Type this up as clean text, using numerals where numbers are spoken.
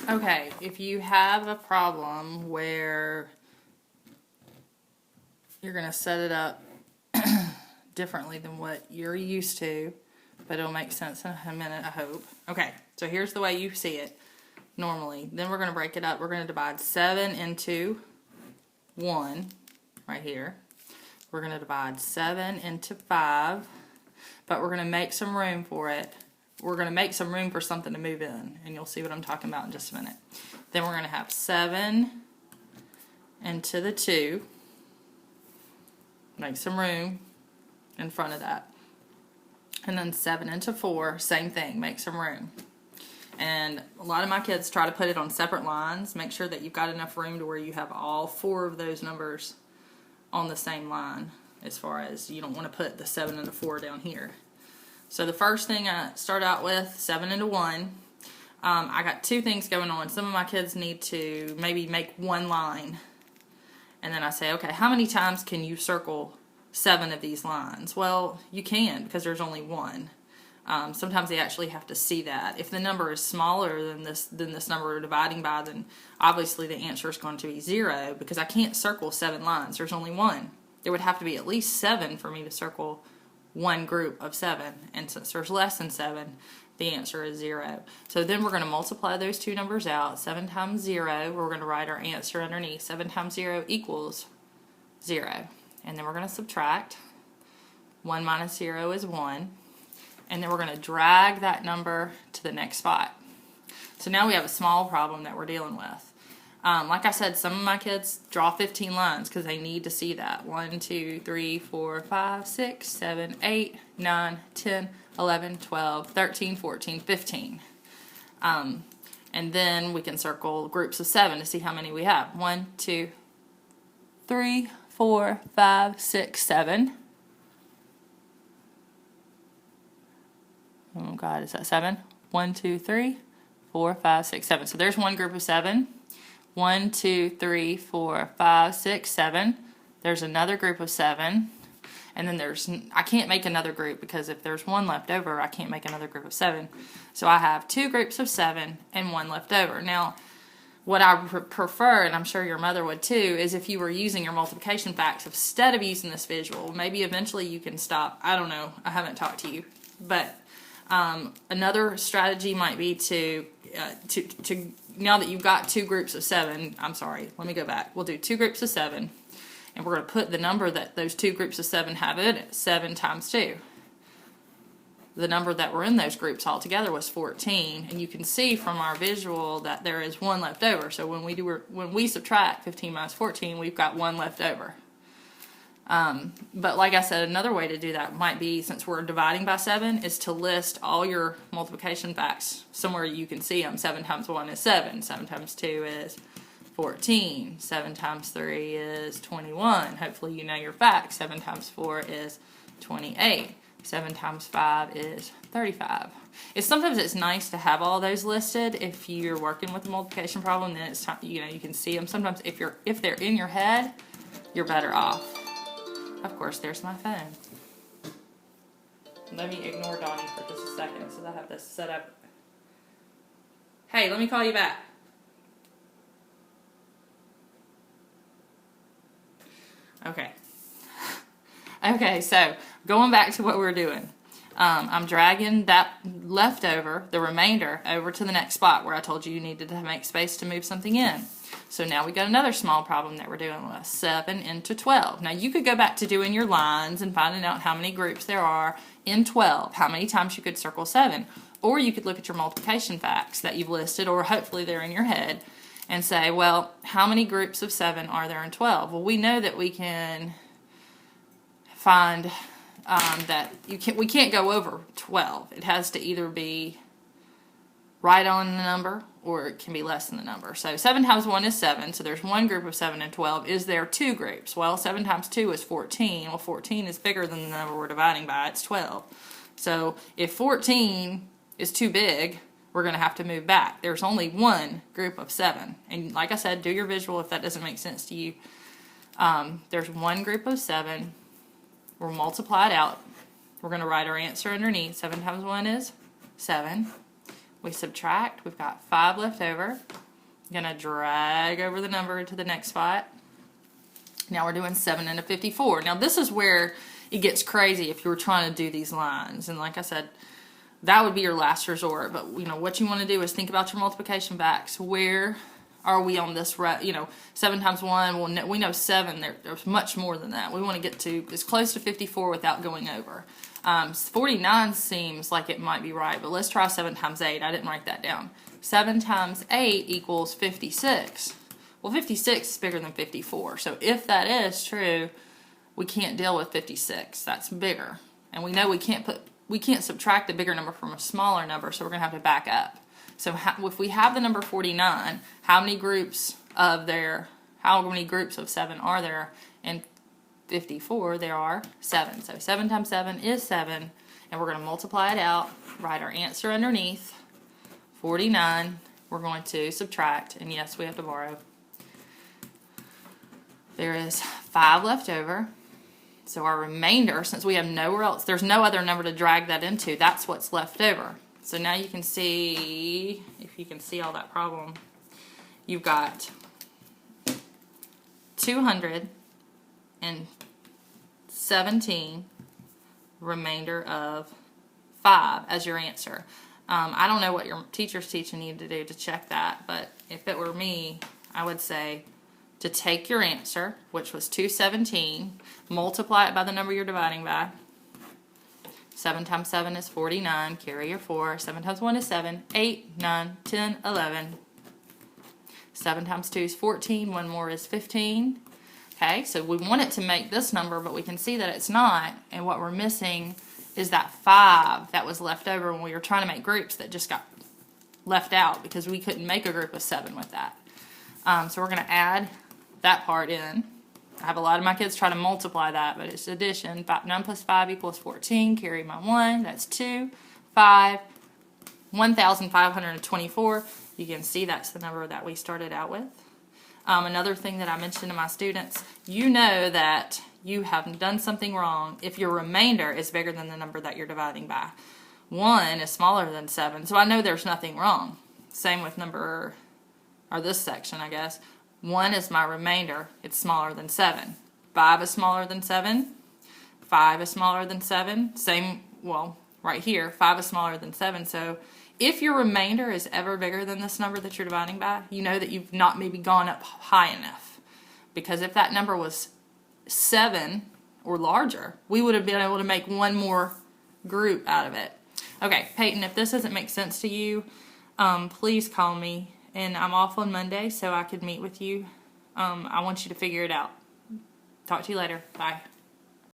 Okay, if you have a problem where you're going to set it up differently than what you're used to, but it'll make sense in a minute, I hope. Okay, so here's the way you see it normally. Then we're going to break it up. We're going to divide 7 into 1 right here. We're going to divide 7 into 5, but we're going to make some room for it. We're going to make some room for something to move in, and you'll see what I'm talking about in just a minute. Then we're going to have 7 into the 2. Make some room in front of that. And then 7 into 4, same thing, make some room. And a lot of my kids try to put it on separate lines. Make sure that you've got enough room to where you have all 4 of those numbers on the same line, as far as you don't want to put the 7 and the 4 down here. So the first thing I start out with, 7 into 1. I got 2 things going on. Some of my kids need to maybe make one line. And then I say, okay, how many times can you circle 7 of these lines? Well, you can, because there's only 1. Sometimes they actually have to see that. If the number is smaller than this number we're dividing by, then obviously the answer is going to be 0, because I can't circle 7 lines. There's only 1. There would have to be at least 7 for me to circle one group of 7, and since there's less than 7, the answer is 0. So then we're going to multiply those 2 numbers out. 7 times 0, we're going to write our answer underneath. 7 times 0 equals 0. And then we're going to subtract. 1 minus 0 is 1. And then we're going to drag that number to the next spot. So now we have a small problem that we're dealing with. Like I said, some of my kids draw 15 lines because they need to see that. 1, 2, 3, 4, 5, 6, 7, 8, 9, 10, 11, 12, 13, 14, 15. And then we can circle groups of 7 to see how many we have. 1, 2, 3, 4, 5, 6, 7. Oh God, is that 7? 1, 2, 3, 4, 5, 6, 7. So there's one group of 7. 1, 2, 3, 4, 5, 6, 7. There's another group of 7. And then I can't make another group, because if there's 1 left over, I can't make another group of 7. So I have 2 groups of 7 and 1 left over. Now, what I prefer, and I'm sure your mother would too, is if you were using your multiplication facts instead of using this visual. Maybe eventually you can stop. I don't know. I haven't talked to you. But another strategy might be to now that you've got 2 groups of 7, I'm sorry, let me go back. We'll do 2 groups of 7, and we're going to put the number that those 2 groups of 7 have in it, 7 times 2. The number that were in those groups all together was 14, and you can see from our visual that there is 1 left over. So when we subtract 15 minus 14, we've got 1 left over. But like I said, another way to do that might be, since we're dividing by 7, is to list all your multiplication facts somewhere you can see them. 7 times 1 is 7. 7 times 2 is 14. 7 times 3 is 21. Hopefully you know your facts. 7 times 4 is 28. 7 times 5 is 35. Sometimes it's nice to have all those listed. If you're working with a multiplication problem, then it's time, you can see them. Sometimes if they're in your head, you're better off. Of course, there's my phone. Let me ignore Donnie for just a second, so I have this set up. Hey, let me call you back. Okay. Okay, so going back to what we're doing. I'm dragging that leftover, the remainder, over to the next spot where I told you needed to make space to move something in. So now we got another small problem that we're dealing with. 7 into 12. Now you could go back to doing your lines and finding out how many groups there are in 12, how many times you could circle 7. Or you could look at your multiplication facts that you've listed, or hopefully they're in your head, and say, well, how many groups of 7 are there in 12? Well, we know that we can find that we can't go over 12. It has to either be right on the number, or it can be less than the number. So 7 times 1 is 7, so there's one group of 7 and 12. Is there 2 groups? Well, 7 times 2 is 14. Well, 14 is bigger than the number we're dividing by. It's 12. So if 14 is too big, we're going to have to move back. There's only one group of 7. And like I said, do your visual if that doesn't make sense to you. There's one group of 7. We'll multiply it out. We're going to write our answer underneath. 7 times 1 is 7. We subtract. We've got 5 left over. I'm going to drag over the number to the next spot. Now we're doing 7 into 54. Now this is where it gets crazy if you were trying to do these lines. And like I said, that would be your last resort. But you know what you want to do is think about your multiplication backs. Where are we on this? 7 times 1. Well, we know 7. There's much more than that. We want to get to as close to 54 without going over. 49 seems like it might be right, but let's try 7 times 8. I didn't write that down. 7 times 8 equals 56. Well, 56 is bigger than 54. So if that is true, we can't deal with 56. That's bigger. And we know we can't subtract a bigger number from a smaller number, so we're going to have to back up. So if we have the number 49, how many groups of 7 are there? In 54, there are 7. So 7 times 7 is 7, and we're going to multiply it out, write our answer underneath, 49. We're going to subtract, and yes, we have to borrow. There is 5 left over. So our remainder, since we have nowhere else, there's no other number to drag that into, that's what's left over. So now you can see, if you can see all that problem, you've got 217 remainder of 5 as your answer. I don't know what your teacher's teaching you to do to check that, but if it were me, I would say to take your answer, which was 217, multiply it by the number you're dividing by. 7 times 7 is 49, carry your 4. 7 times 1 is 7, 8, 9, 10, 11. 7 times 2 is 14, 1 more is 15. Okay, so we want it to make this number, but we can see that it's not, and what we're missing is that 5 that was left over when we were trying to make groups that just got left out because we couldn't make a group of 7 with that. So we're going to add that part in. I have a lot of my kids try to multiply that, but it's addition. 9 plus 5 equals 14. Carry my 1. That's 2. 5. 1,524. You can see that's the number that we started out with. Another thing that I mentioned to my students, you know that you have done something wrong if your remainder is bigger than the number that you're dividing by. 1 is smaller than 7, so I know there's nothing wrong. Same with this section, I guess. 1 is my remainder. It's smaller than 7. 5 is smaller than 7. 5 is smaller than 7. Same, well, right here, 5 is smaller than 7. So if your remainder is ever bigger than this number that you're dividing by, you know that you've not maybe gone up high enough. Because if that number was 7 or larger, we would have been able to make one more group out of it. Okay, Peyton, if this doesn't make sense to you, please call me. And I'm off on Monday, so I could meet with you. I want you to figure it out. Talk to you later. Bye.